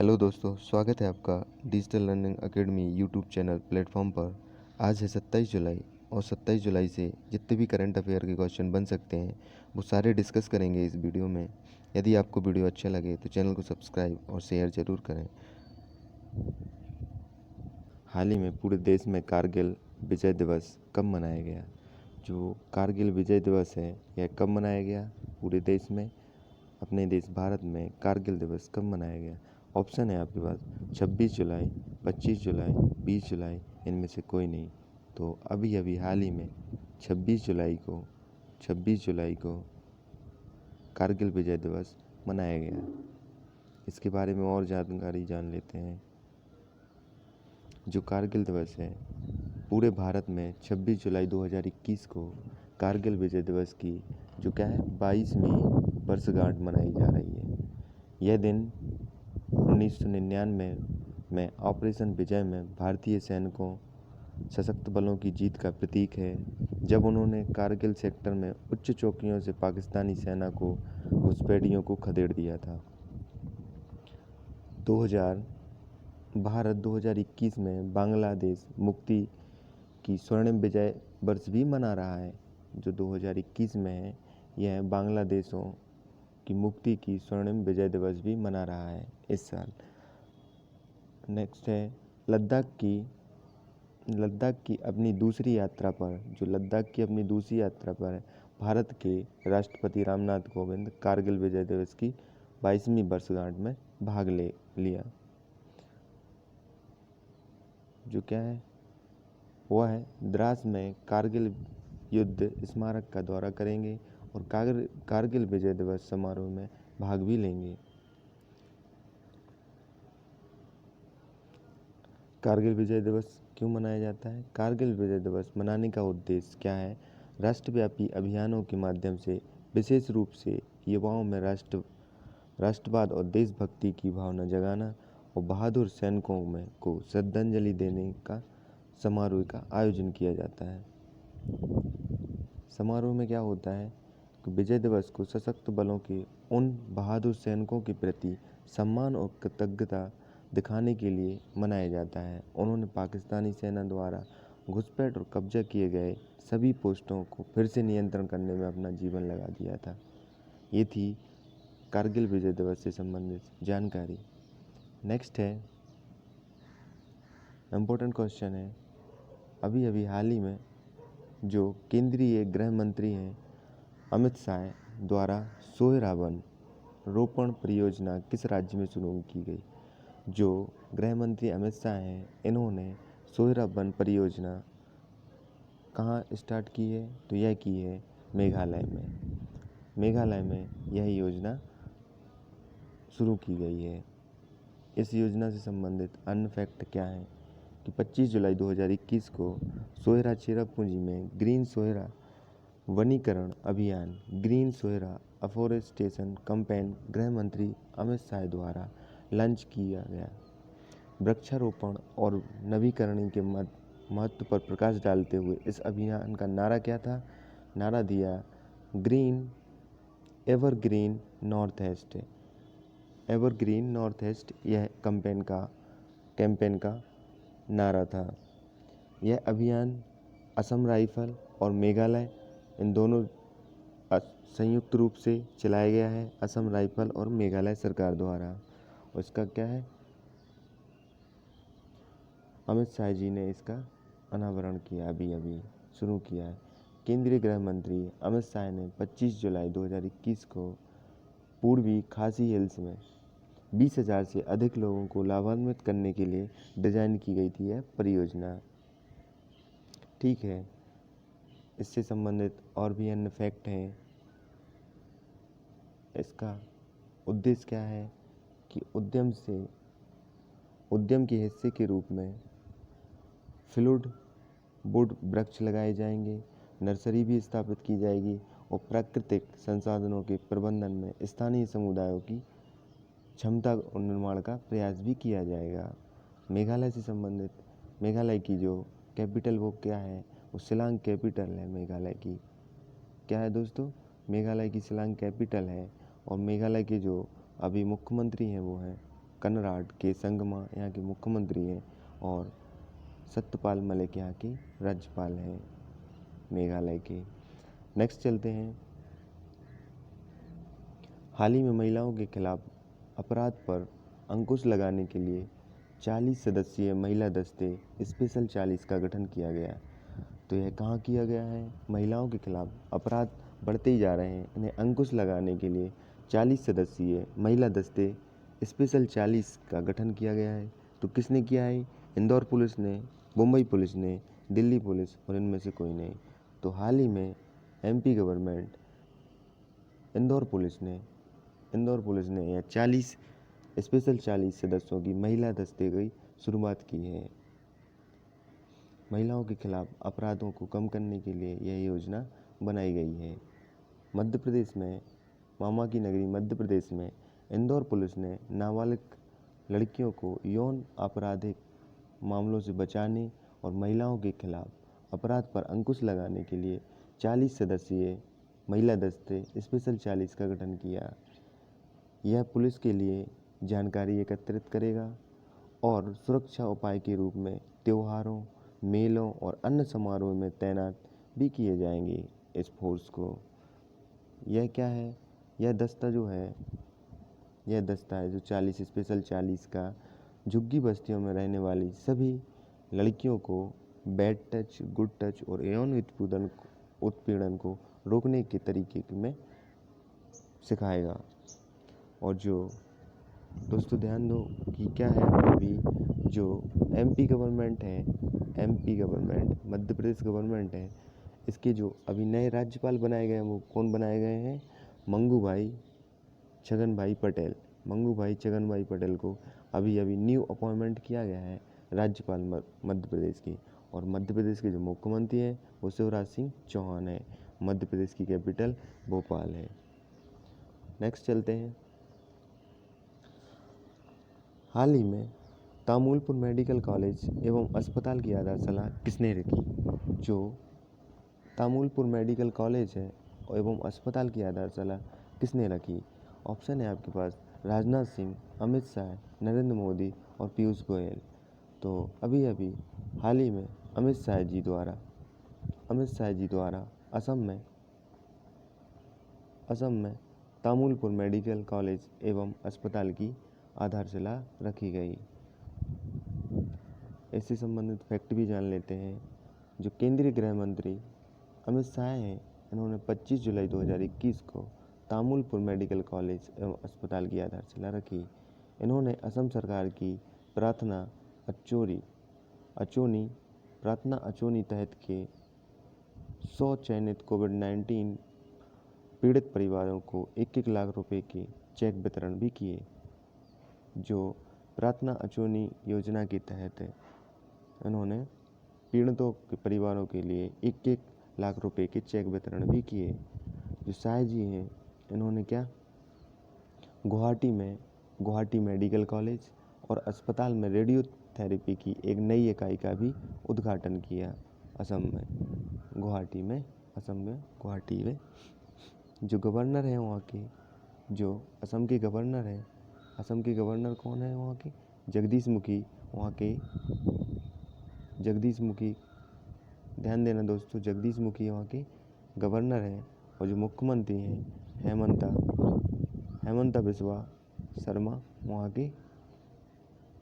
Hello दोस्तों, स्वागत है आपका digital learning academy YouTube channel platform पर। आज है 27 जुलाई और 27 जुलाई से जितने भी करंट अफेयर के क्वेश्चन बन सकते हैं वो सारे डिस्कस करेंगे इस वीडियो में। यदि आपको वीडियो अच्छा लगे तो चैनल को सब्सक्राइब और शेयर ज़रूर करें। हाल ही में पूरे देश में कारगिल विजय दिवस कब मनाया गया? जो कारगिल विजय दिवस है यह कब मनाया गया पूरे देश में? अपने देश भारत में कारगिल दिवस कब मनाया गया? ऑप्शन है आपके पास 26 जुलाई, 25 जुलाई, 20 जुलाई, इनमें से कोई नहीं। तो अभी अभी हाल ही में 26 जुलाई को कारगिल विजय दिवस मनाया गया। इसके बारे में और जानकारी जान लेते हैं। जो कारगिल दिवस है पूरे भारत में 26 जुलाई 2021 को कारगिल विजय दिवस की जो क्या है 22वीं वर्षगांठ मनाई जा रही है। यह दिन 1999 में ऑपरेशन विजय में भारतीय सैनिकों सशस्त्र बलों की जीत का प्रतीक है, जब उन्होंने कारगिल सेक्टर में उच्च चौकियों से पाकिस्तानी सेना को घुसपैठियों को खदेड़ दिया था। 2021 में बांग्लादेश मुक्ति की स्वर्णिम विजय वर्ष भी मना रहा है। जो 2021 में है यह बांग्लादेशों की मुक्ति की स्वर्णिम विजय दिवस भी मना रहा है इस साल। नेक्स्ट है लद्दाख की अपनी दूसरी यात्रा पर भारत के राष्ट्रपति रामनाथ कोविंद कारगिल विजय दिवस की 22वीं वर्षगांठ में भाग ले लिया। जो क्या है वह है द्रास में कारगिल युद्ध स्मारक का दौरा करेंगे और कारगिल विजय दिवस समारोह में भाग भी लेंगे। कारगिल विजय दिवस क्यों मनाया जाता है? कारगिल विजय दिवस मनाने का उद्देश्य क्या है? राष्ट्रव्यापी अभियानों के माध्यम से विशेष रूप से युवाओं में राष्ट्रवाद और देशभक्ति की भावना जगाना और बहादुर सैनिकों को श्रद्धांजलि देने का समारोह का आयोजन किया जाता है। समारोह में क्या होता है कि विजय दिवस को सशस्त्र बलों के उन बहादुर सैनिकों के प्रति सम्मान और कृतज्ञता दिखाने के लिए मनाया जाता है। उन्होंने पाकिस्तानी सेना द्वारा घुसपैठ और कब्जा किए गए सभी पोस्टों को फिर से नियंत्रण करने में अपना जीवन लगा दिया था। ये थी कारगिल विजय दिवस से संबंधित जानकारी। नेक्स्ट है इम्पोर्टेंट क्वेश्चन है, अभी अभी हाल ही में जो केंद्रीय गृह मंत्री हैं अमित शाह द्वारा सोहरा वन रोपण परियोजना किस राज्य में शुरू की गई? जो गृह मंत्री अमित शाह हैं इन्होंने सोहरा वन परियोजना कहाँ स्टार्ट की है? तो यह की है मेघालय में यह योजना शुरू की गई है। इस योजना से संबंधित अन्य फैक्ट क्या है कि 25 जुलाई 2021 को सोहरा चेरापूंजी में ग्रीन सोहरा वनीकरण अभियान ग्रीन सोहरा अफोरेस्टेशन कैंपेन गृह मंत्री अमित शाह द्वारा लॉन्च किया गया। वृक्षारोपण और नवीकरण के महत्व पर प्रकाश डालते हुए इस अभियान का नारा क्या था? नारा दिया एवरग्रीन नॉर्थ ईस्ट यह कैंपेन का नारा था। यह अभियान असम राइफल और मेघालय इन दोनों संयुक्त रूप से चलाया गया है, असम राइफल और मेघालय सरकार द्वारा। और इसका क्या है अमित शाह जी ने इसका अनावरण किया, अभी शुरू किया है। केंद्रीय गृह मंत्री अमित शाह ने 25 जुलाई 2021 को पूर्वी खासी हिल्स में 20,000 से अधिक लोगों को लाभान्वित करने के लिए डिजाइन की गई थी यह परियोजना। ठीक है, इससे संबंधित और भी अन्य फैक्ट हैं। इसका उद्देश्य क्या है कि उद्यम के हिस्से के रूप में फ्लूड वुड वृक्ष लगाए जाएंगे, नर्सरी भी स्थापित की जाएगी और प्राकृतिक संसाधनों के प्रबंधन में स्थानीय समुदायों की क्षमता निर्माण का प्रयास भी किया जाएगा। मेघालय से संबंधित मेघालय की जो कैपिटल वो क्या है? वो शिलांग कैपिटल है मेघालय की। क्या है दोस्तों? मेघालय की शिलांग कैपिटल है। और मेघालय के जो अभी मुख्यमंत्री हैं वो हैं कनराड के संगमा यहाँ के मुख्यमंत्री हैं और सत्यपाल मलिक यहाँ के राज्यपाल हैं मेघालय के। नेक्स्ट चलते हैं, हाल ही में महिलाओं के खिलाफ अपराध पर अंकुश लगाने के लिए 40 सदस्यीय महिला दस्ते स्पेशल 40 का गठन किया गया। तो यह कहाँ किया गया है? महिलाओं के खिलाफ अपराध बढ़ते ही जा रहे हैं, इन्हें अंकुश लगाने के लिए 40 सदस्यीय महिला दस्ते स्पेशल 40 का गठन किया गया है। तो किसने किया है? इंदौर पुलिस ने, मुंबई पुलिस ने, दिल्ली पुलिस और इनमें से कोई नहीं। तो हाल ही में एमपी गवर्नमेंट इंदौर पुलिस ने यह 40 स्पेशल 40 सदस्यों की महिला दस्ते की शुरुआत की है। महिलाओं के खिलाफ अपराधों को कम करने के लिए यह योजना बनाई गई है। मध्य प्रदेश में, मामा की नगरी मध्य प्रदेश में इंदौर पुलिस ने नाबालिग लड़कियों को यौन आपराधिक मामलों से बचाने और महिलाओं के खिलाफ अपराध पर अंकुश लगाने के लिए 40 सदस्यीय महिला दस्ते स्पेशल 40 का गठन किया। यह पुलिस के लिए जानकारी एकत्रित करेगा और सुरक्षा उपाय के रूप में त्योहारों, मेलों और अन्य समारोह में तैनात भी किए जाएंगे इस फोर्स को। यह क्या है? यह दस्ता है जो 40 स्पेशल 40 का झुग्गी बस्तियों में रहने वाली सभी लड़कियों को बैड टच, गुड टच और यौन उत्पीड़न को रोकने के तरीके में सिखाएगा। और जो दोस्तों ध्यान दो कि क्या है, अभी जो MP government Madhya Pradesh government है, इसके जो अभी नए राज्यपाल बनाए गए हैं वो कौन बनाए गए हैं? मंगू भाई छगन भाई पटेल को अभी न्यू अपॉइंटमेंट किया गया है राज्यपाल मध्य प्रदेश की। और मध्य प्रदेश के जो मुख्यमंत्री हैं वो शिवराज सिंह चौहान है। मध्य प्रदेश की कैपिटल भोपाल है। नेक्स्ट चलते हैं, हाल ही में तामुलपुर मेडिकल कॉलेज एवं अस्पताल की आधारशिला किसने रखी? जो तामुलपुर मेडिकल कॉलेज है एवं अस्पताल की आधारशिला किसने रखी? ऑप्शन है आपके पास राजनाथ सिंह, अमित शाह, नरेंद्र मोदी और पीयूष गोयल। तो अभी हाल ही में अमित शाह जी द्वारा असम में तामुलपुर मेडिकल कॉलेज एवं अस्पताल की आधारशिला रखी गई। इससे संबंधित फैक्ट भी जान लेते हैं। जो केंद्रीय गृह मंत्री अमित शाह हैं, इन्होंने 25 जुलाई 2021 को तामुलपुर मेडिकल कॉलेज एवं अस्पताल की आधारशिला रखी। इन्होंने असम सरकार की प्रार्थना अचोनी तहत के 100 चयनित कोविड-19 पीड़ित परिवारों को 1-1 लाख रुपए के चेक वितरण भी किए। जो प्रार्थना अचोनी योजना के तहत इन्होंने पीड़ितों के परिवारों के लिए 1-1 लाख रुपए के चेक वितरण भी किए। जो शाह जी हैं, इन्होंने क्या गुवाहाटी मेडिकल कॉलेज और अस्पताल में रेडियोथेरेपी की एक नई इकाई का भी उद्घाटन किया असम में गुवाहाटी में। जो गवर्नर हैं वहाँ के, जो असम के गवर्नर हैं, असम के गवर्नर कौन है वहाँ के? जगदीश मुखी। ध्यान देना दोस्तों, जगदीश मुखी वहाँ के गवर्नर हैं। और जो मुख्यमंत्री हैं हेमंता बिस्वा शर्मा वहाँ के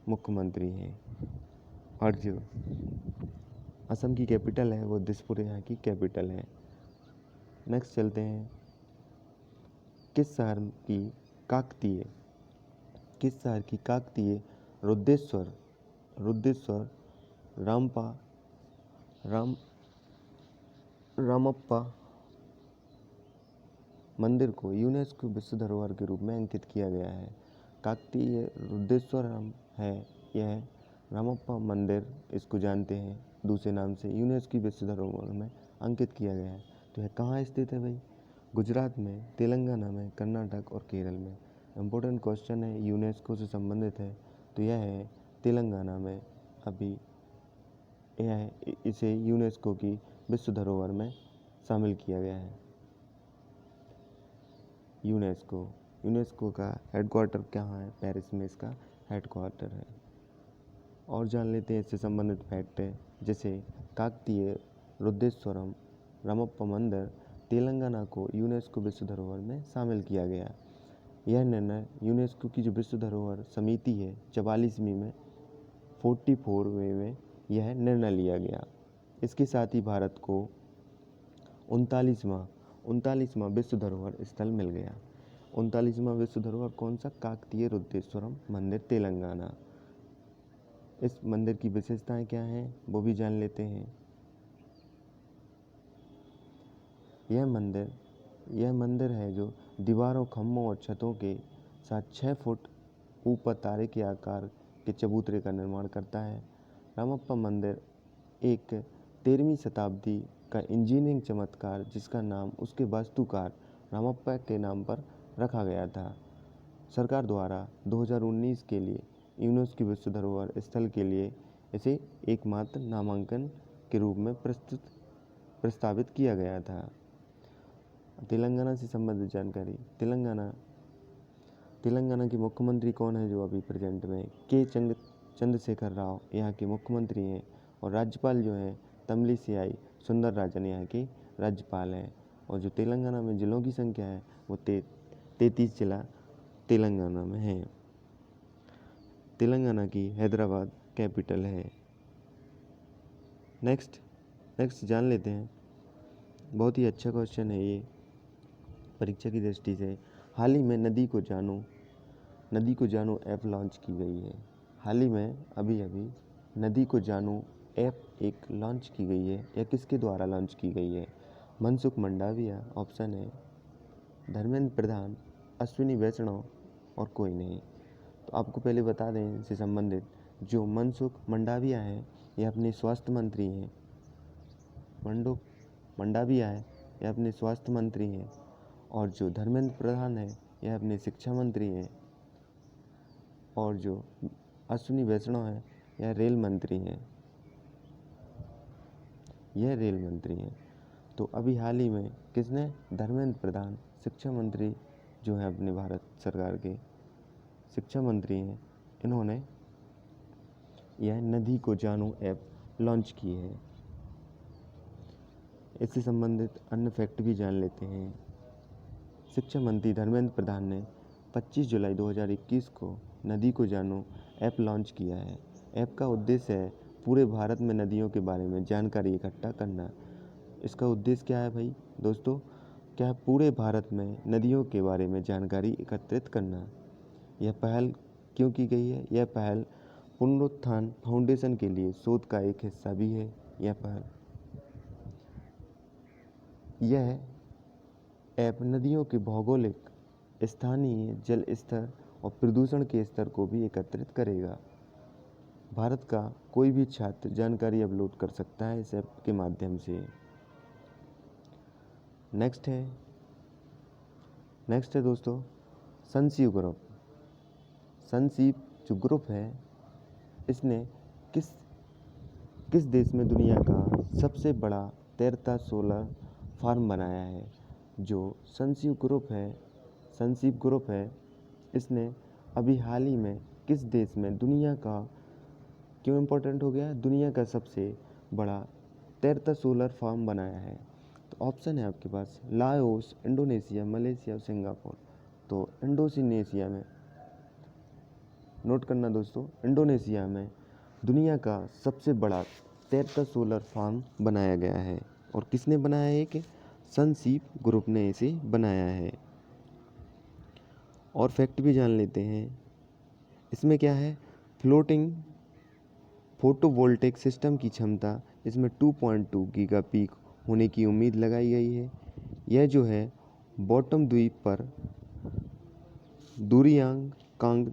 मुख्यमंत्री हैं। और जो असम की कैपिटल है वो दिसपुर यहाँ की कैपिटल है। नेक्स्ट चलते हैं, किस शहर की काकतीय रुद्रेश्वर रामप्पा मंदिर को यूनेस्को विश्व धरोहर के रूप में अंकित किया गया है? काकतीय रुद्रेश्वरम है यह रामप्पा मंदिर, इसको जानते हैं दूसरे नाम से, यूनेस्को विश्व धरोहर में अंकित किया गया है। तो यह कहाँ स्थित है भाई? गुजरात में, तेलंगाना में, कर्नाटक और केरल में। इम्पोर्टेंट क्वेश्चन है, यूनेस्को से संबंधित है। तो यह है तेलंगाना में। अभी इसे यूनेस्को की विश्व धरोहर में शामिल किया गया है। यूनेस्को यूनेस्को का हेडक्वार्टर कहाँ है? पेरिस में इसका हेडक्वार्टर है। और जान लेते हैं इससे संबंधित फैक्ट है, जैसे काकतीय रुद्रेश्वरम रामप्पा मंदिर तेलंगाना को यूनेस्को विश्व धरोहर में शामिल किया गया। यह निर्णय यूनेस्को की जो विश्व धरोहर समिति है 44वीं में 44वें में यह निर्णय लिया गया। इसके साथ ही भारत को 39वां विश्व धरोहर स्थल मिल गया। 39वां विश्व धरोहर कौन सा? काकतीय रुद्रेश्वरम मंदिर तेलंगाना। इस मंदिर की विशेषताएं क्या हैं वो भी जान लेते हैं। यह मंदिर है जो दीवारों, खम्भों और छतों के साथ 6 फुट ऊपर तारे के आकार के चबूतरे का निर्माण करता है। रामप्पा मंदिर एक 13वीं शताब्दी का इंजीनियरिंग चमत्कार जिसका नाम उसके वास्तुकार रामप्पा के नाम पर रखा गया था। सरकार द्वारा 2019 के लिए यूनेस्को विश्व धरोहर स्थल के लिए इसे एकमात्र नामांकन के रूप में प्रस्तावित किया गया था। तेलंगाना से संबंधित जानकारी। तेलंगाना के मुख्यमंत्री कौन है जो अभी प्रेजेंट में? के चंद्रशेखर राव यहाँ के मुख्यमंत्री हैं। और राज्यपाल जो हैं तमिलिसाई सुंदरराजन यहाँ के राज्यपाल हैं। और जो तेलंगाना में जिलों की संख्या है वो 33 जिला तेलंगाना में है। तेलंगाना की हैदराबाद कैपिटल है। नेक्स्ट जान लेते हैं, बहुत ही अच्छा क्वेश्चन है ये परीक्षा की दृष्टि से। हाल ही में नदी को जानो ऐप लॉन्च की गई है। हाल ही में अभी नदी को जानो ऐप एक लॉन्च की गई है। यह किसके द्वारा लॉन्च की गई है? मनसुख मंडाविया ऑप्शन है, धर्मेंद्र प्रधान, अश्विनी वैष्णव और कोई नहीं। तो आपको पहले बता दें इससे संबंधित, जो मनसुख मंडाविया है यह अपने स्वास्थ्य मंत्री हैं। मंडाविया है यह अपने स्वास्थ्य मंत्री हैं। और जो धर्मेंद्र प्रधान है यह अपने शिक्षा मंत्री हैं। और जो अश्विनी वैष्णव है यह रेल मंत्री हैं। तो अभी हाल ही में किसने? धर्मेंद्र प्रधान शिक्षा मंत्री जो है अपने भारत सरकार के शिक्षा मंत्री हैं, इन्होंने यह नदी को जानो ऐप लॉन्च की है। इससे संबंधित अन्य फैक्ट भी जान लेते हैं। शिक्षा मंत्री धर्मेंद्र प्रधान ने 25 जुलाई 2021 को नदी को जानो ऐप लॉन्च किया है। ऐप का उद्देश्य है पूरे भारत में नदियों के बारे में जानकारी इकट्ठा करना। इसका उद्देश्य क्या है भाई दोस्तों? क्या है? पूरे भारत में नदियों के बारे में जानकारी एकत्रित करना। यह पहल क्यों की गई है? यह पहल पुनरुत्थान फाउंडेशन के लिए शोध का एक हिस्सा भी है। यह ऐप नदियों के भौगोलिक, स्थानीय जल स्तर और प्रदूषण के स्तर को भी एकत्रित करेगा। भारत का कोई भी छात्र जानकारी अपलोड कर सकता है इस ऐप के माध्यम से। नेक्स्ट है दोस्तों सनसीव ग्रुप। सनसीव जो ग्रुप है इसने किस देश में दुनिया का सबसे बड़ा तैरता सोलर फार्म बनाया है? जो सनसीव ग्रुप है इसने अभी हाल ही में किस देश में दुनिया का, क्यों इम्पोर्टेंट हो गया, दुनिया का सबसे बड़ा तैरता सोलर फार्म बनाया है? तो ऑप्शन है आपके पास लाओस, इंडोनेशिया, मलेशिया और सिंगापुर। तो इंडोनेशिया में, नोट करना दोस्तों, इंडोनेशिया में दुनिया का सबसे बड़ा तैरता सोलर फार्म बनाया गया है। और किसने बनाया है? कि सनसीव ग्रुप ने इसे बनाया है। और फैक्ट भी जान लेते हैं। इसमें क्या है? फ्लोटिंग फोटोवोल्टेक सिस्टम की क्षमता इसमें 2.2 गीगा पीक होने की उम्मीद लगाई गई है। यह जो है बॉटम द्वीप पर दूरियांकांग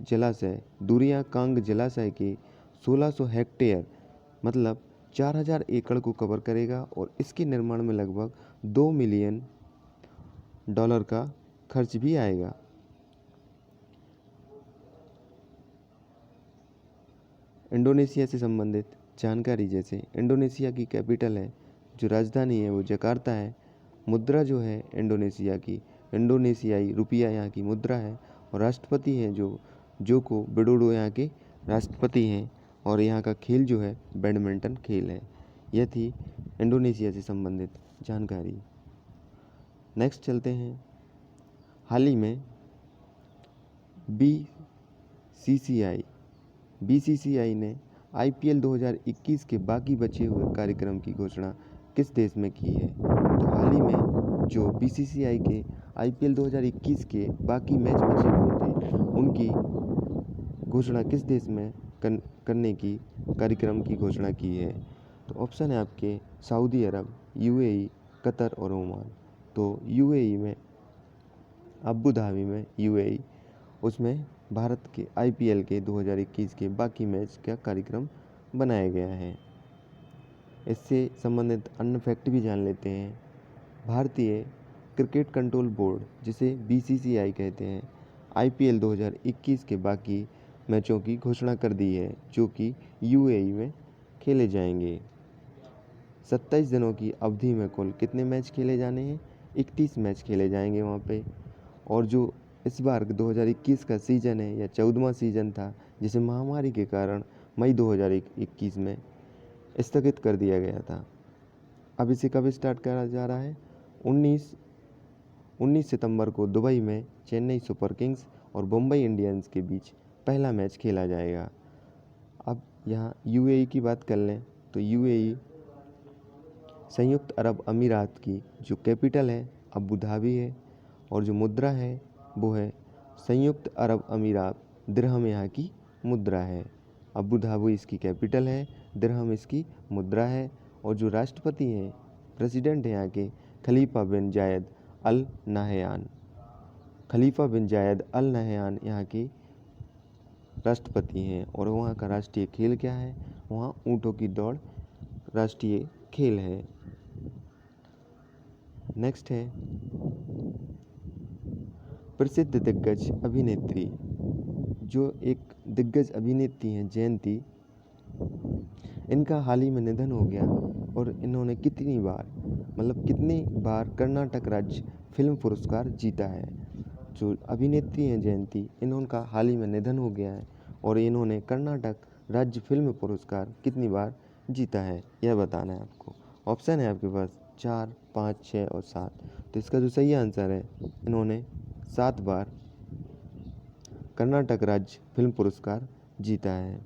जलाशय के 1600 हेक्टेयर मतलब 4000 एकड़ को कवर करेगा। और इसके निर्माण में लगभग $2 मिलियन का खर्च भी आएगा। इंडोनेशिया से संबंधित जानकारी, जैसे इंडोनेशिया की कैपिटल है, जो राजधानी है वो जकार्ता है। मुद्रा जो है इंडोनेशिया की इंडोनेशियाई रुपया यहाँ की मुद्रा है और राष्ट्रपति हैं जो जोको विडोडो यहाँ के राष्ट्रपति हैं और यहाँ का खेल जो है बैडमिंटन खेल है। यह थी इंडोनेशिया से संबंधित जानकारी। नेक्स्ट चलते हैं। हाल ही में बीसीसीआई ने IPL 2021 के बाकी बचे हुए कार्यक्रम की घोषणा किस देश में की है? तो हाल ही में जो BCCI के IPL 2021 के बाकी मैच बचे हुए थे उनकी घोषणा किस देश में करने की कार्यक्रम की घोषणा की है? तो ऑप्शन है आपके सऊदी अरब, UAE, कतर और ओमान। तो UAE में, अबू धाबी में UAE, उसमें भारत के IPL के 2021 के बाकी मैच का कार्यक्रम बनाया गया है। इससे संबंधित अन्य फैक्ट भी जान लेते हैं। भारतीय क्रिकेट कंट्रोल बोर्ड, जिसे BCCI कहते हैं, IPL 2021 के बाकी मैचों की घोषणा कर दी है जो कि UAE में खेले जाएंगे। 27 दिनों की अवधि में कुल कितने मैच खेले जाने हैं? 31 मैच खेले जाएंगे वहाँ पे। और जो इस बार 2021 का सीज़न है, यह 14वां सीज़न था जिसे महामारी के कारण मई 2021 में स्थगित कर दिया गया था। अब इसे कब स्टार्ट करा जा रहा है? 19 सितंबर को दुबई में चेन्नई सुपर किंग्स और मुंबई इंडियंस के बीच पहला मैच खेला जाएगा। अब यहाँ UAE की बात कर लें तो UAE संयुक्त अरब अमीरात की जो कैपिटल है अबू धाबी है और जो मुद्रा है वो है संयुक्त अरब अमीरात दिरहम यहाँ की मुद्रा है। अबू धाबी इसकी कैपिटल है, दिरहम इसकी मुद्रा है और जो राष्ट्रपति हैं, प्रेसिडेंट हैं यहाँ के खलीफा बिन जायद अल नाहयान। खलीफा बिन जायद अल नाहयान यहाँ के राष्ट्रपति हैं और वहाँ का राष्ट्रीय खेल क्या है? वहाँ ऊँटों की दौड़ राष्ट्रीय खेल है। नेक्स्ट है प्रसिद्ध दिग्गज अभिनेत्री। जो एक दिग्गज अभिनेत्री हैं जयंती, इनका हाल ही में निधन हो गया और इन्होंने कितनी बार कर्नाटक राज्य फिल्म पुरस्कार जीता है। जो अभिनेत्री हैं जयंती, इनका हाल ही में निधन हो गया है और इन्होंने कर्नाटक राज्य फिल्म पुरस्कार कितनी बार जीता है यह बताना है आपको। ऑप्शन है आपके पास 4, 5, 6 और 7। तो इसका जो सही आंसर है, इन्होंने 7 बार कर्नाटक राज्य फिल्म पुरस्कार जीता है।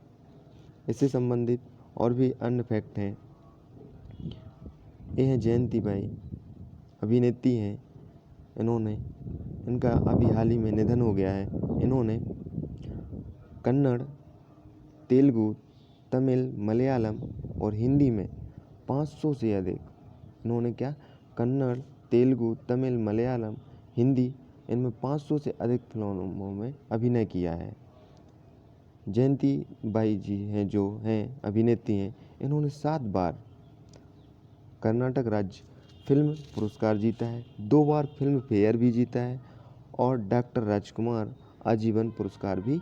इससे संबंधित और भी अन्य फैक्ट हैं। ये हैं जयंती बाई, अभिनेत्री हैं। इनका अभी हाल ही में निधन हो गया है। इन्होंने कन्नड़, तेलुगु, तमिल, मलयालम और हिंदी में 500 से अधिक, इन्होंने क्या, कन्नड़, तेलुगु, तमिल, मलयालम, हिंदी, इनमें 500 से अधिक फिल्मों में अभिनय किया है। जयंती बाई जी हैं जो हैं अभिनेत्री हैं, इन्होंने 7 बार कर्नाटक राज्य फिल्म पुरस्कार जीता है, 2 बार फिल्म फेयर भी जीता है और डॉक्टर राजकुमार आजीवन पुरस्कार भी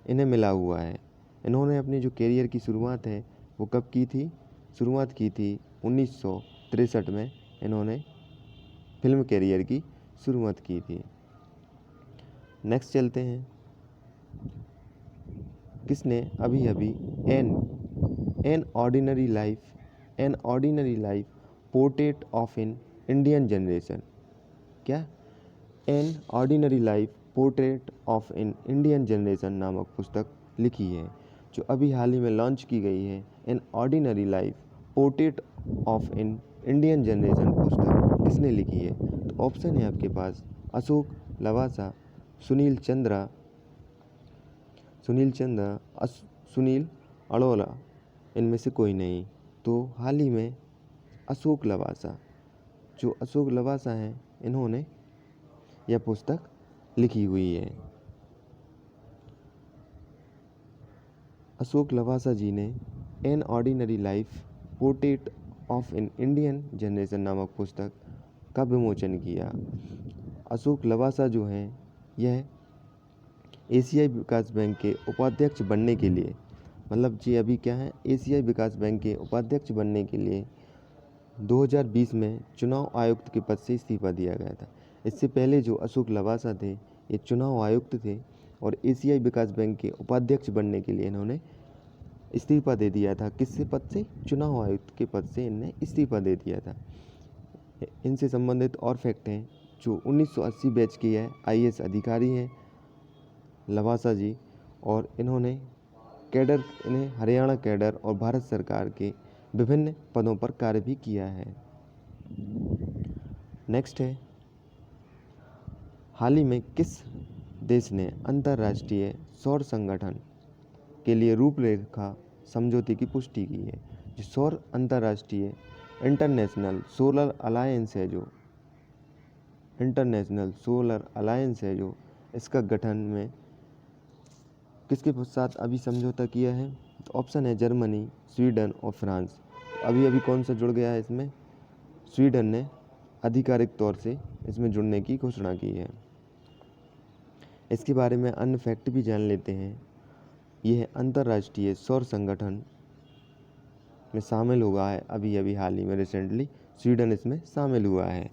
इन्हें मिला हुआ है। इन्होंने अपने जो करियर की शुरुआत है वो कब की थी? शुरुआत की थी 1963 में इन्होंने फिल्म करियर की शुरुआत की थी। नेक्स्ट चलते हैं। किसने अभी अभी an ordinary life portrait of an Indian generation, क्या, an ordinary life portrait of an Indian generation नामक पुस्तक लिखी है, जो अभी हाल ही में लॉन्च की गई है। N ordinary life portrait of an Indian generation पुस्तक किसने लिखी है? तो ऑप्शन है आपके पास अशोक लवासा, सुनील चंद्रा, सुनील अरोड़ा, इनमें से कोई नहीं। तो हाल ही में अशोक लवासा हैं, इन्होंने यह पुस्तक लिखी हुई है। अशोक लवासा जी ने N ordinary life portrait of an Indian generation नामक पुस्तक का विमोचन किया। अशोक लवासा जो हैं, यह एशियाई विकास बैंक के उपाध्यक्ष बनने के लिए, जी अभी क्या है, एशियाई विकास बैंक के उपाध्यक्ष बनने के लिए 2020 में चुनाव आयुक्त के पद से इस्तीफा दिया गया था। इससे पहले जो अशोक लवासा थे ये चुनाव आयुक्त थे और एशियाई विकास बैंक के उपाध्यक्ष बनने के लिए इन्होंने इस्तीफा दे दिया था। किससे पद से? चुनाव आयुक्त के पद से इनने इस्तीफा दे दिया था। इनसे संबंधित और फैक्ट हैं, जो 1980 बैच की है, आईएएस अधिकारी हैं लवासा जी, और इन्होंने इन्हें हरियाणा कैडर और भारत सरकार के विभिन्न पदों पर कार्य भी किया है। नेक्स्ट है, हाल ही में किस देश ने अंतर्राष्ट्रीय सौर संगठन के लिए रूपरेखा समझौते की पुष्टि की है? जो सौर अंतर्राष्ट्रीय इंटरनेशनल सोलर अलायंस है, जो इसका गठन में किसके साथ अभी समझौता किया है? तो ऑप्शन है जर्मनी, स्वीडन और फ्रांस। तो अभी कौन सा जुड़ गया है इसमें? स्वीडन ने आधिकारिक तौर से इसमें जुड़ने की घोषणा की है। इसके बारे में अन्य फैक्ट भी जान लेते हैं। यह अंतर्राष्ट्रीय सौर संगठन में शामिल हुआ है अभी हाल ही में, रिसेंटली स्वीडन इसमें शामिल हुआ है।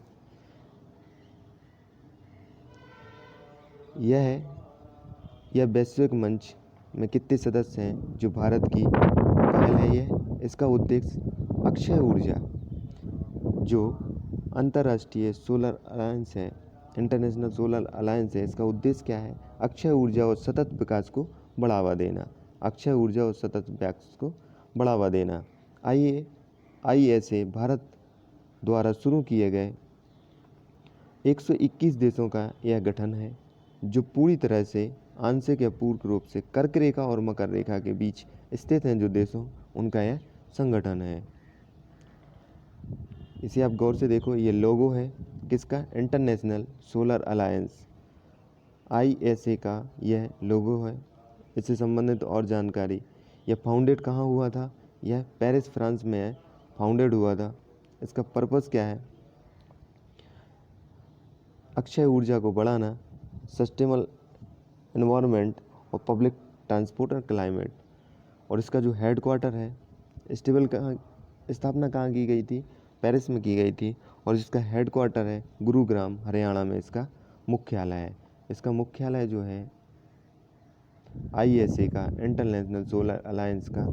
यह वैश्विक मंच में कितने सदस्य हैं? जो भारत की पहल है इसका उद्देश्य अक्षय ऊर्जा, जो अंतर्राष्ट्रीय सोलर अलायंस है, इंटरनेशनल सोलर अलायंस है, इसका उद्देश्य क्या है? अक्षय ऊर्जा और सतत विकास को बढ़ावा देना। ISA भारत द्वारा शुरू किए गए 121 देशों का यह गठन है, जो पूरी तरह से आंशिक या पूर्ण रूप से कर्क रेखा और मकर रेखा के बीच स्थित हैं जो देशों, उनका यह संगठन है। इसे आप गौर से देखो, ये लोगो है किसका? इंटरनेशनल सोलर अलायंस, ISA का यह लोगो है। इससे संबंधित और जानकारी, यह फाउंडेड कहाँ हुआ था? यह पेरिस फ्रांस में है, फाउंडेड हुआ था। इसका पर्पस क्या है? अक्षय ऊर्जा को बढ़ाना, सस्टेनेबल एनवायरनमेंट और पब्लिक ट्रांसपोर्ट और क्लाइमेट। और इसका जो हेडक्वार्टर है, स्थापना कहाँ की गई थी? पेरिस में की गई थी। और जिसका हेडक्वार्टर है गुरुग्राम, हरियाणा में इसका मुख्यालय है। इसका मुख्यालय जो है ISA का, इंटरनेशनल सोलर अलायंस का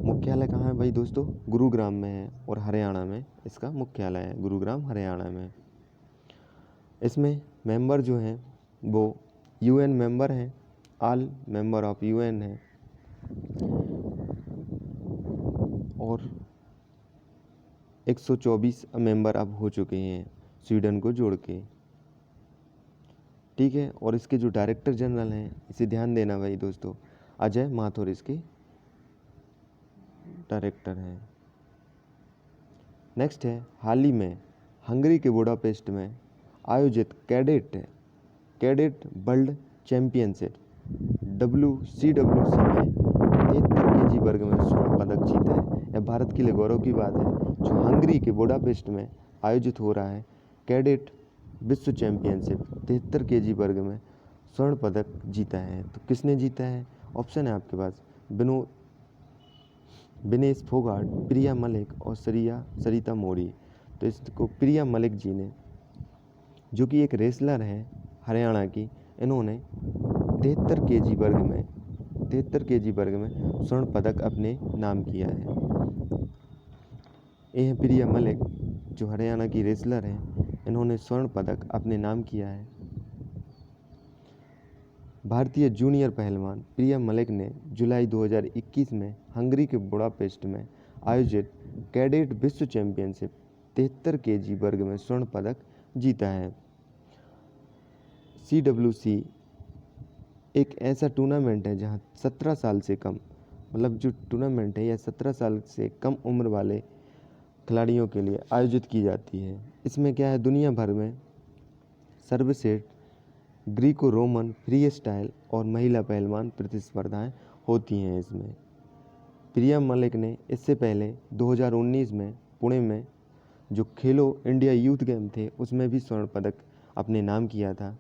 मुख्यालय कहाँ है भाई दोस्तों? गुरुग्राम में है, और हरियाणा में इसका मुख्यालय है, गुरुग्राम हरियाणा में। इसमें मेंबर जो हैं वो UN मेंबर हैं, ऑल मेंबर ऑफ UN है, और 124 मेंबर अब हो चुके हैं स्वीडन को जोड़ के। ठीक है, और इसके जो डायरेक्टर जनरल हैं, इसे ध्यान देना भाई दोस्तों, अजय माथुर इसके डायरेक्टर हैं। नेक्स्ट है, हाल ही में हंगरी के बुडापेस्ट में आयोजित कैडेट वर्ल्ड चैंपियनशिप WCWC में 73 kg वर्ग में स्वर्ण पदक जीता है। यह भारत के लिए गौरव की बात है, जो हंगरी के बुडापेस्ट में आयोजित हो रहा है कैडेट विश्व चैंपियनशिप, 73 kg वर्ग में स्वर्ण पदक जीता है। तो किसने जीता है? ऑप्शन है आपके पास विनेश फोगाट, प्रिया मलिक और सरिता मोरी। तो इसको प्रिया मलिक जी ने, जो कि एक रेसलर है हरियाणा की, इन्होंने 73 kg वर्ग में स्वर्ण पदक अपने नाम किया है। यह प्रिया मलिक जो हरियाणा की रेसलर हैं, इन्होंने स्वर्ण पदक अपने नाम किया है। भारतीय जूनियर पहलवान प्रिया मलिक ने जुलाई 2021 में हंगरी के बुडापेस्ट में आयोजित कैडेट विश्व चैंपियनशिप 73 kg वर्ग में स्वर्ण पदक जीता है। CWC एक ऐसा टूर्नामेंट है जहां 17 साल से कम, मतलब जो टूर्नामेंट है यह 17 साल से कम उम्र वाले खिलाड़ियों के लिए आयोजित की जाती है। इसमें क्या है, दुनिया भर में सर्वश्रेष्ठ ग्रीको रोमन, फ्री स्टाइल और महिला पहलवान प्रतिस्पर्धाएं होती हैं। इसमें प्रिया मलिक ने इससे पहले 2019 में पुणे में जो खेलो इंडिया यूथ गेम थे उसमें भी स्वर्ण पदक अपने नाम किया था।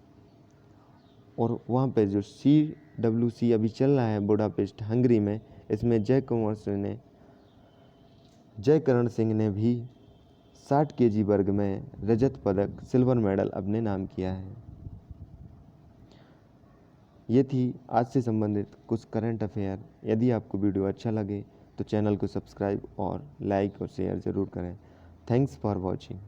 और वहाँ पे जो CWC अभी चल रहा है बुडापेस्ट हंगरी में, इसमें जयकरण सिंह ने भी 60 केजी वर्ग में रजत पदक सिल्वर मेडल अपने नाम किया है। ये थी आज से संबंधित कुछ करंट अफेयर। यदि आपको वीडियो अच्छा लगे तो चैनल को सब्सक्राइब और लाइक और शेयर ज़रूर करें। Thanks for watching.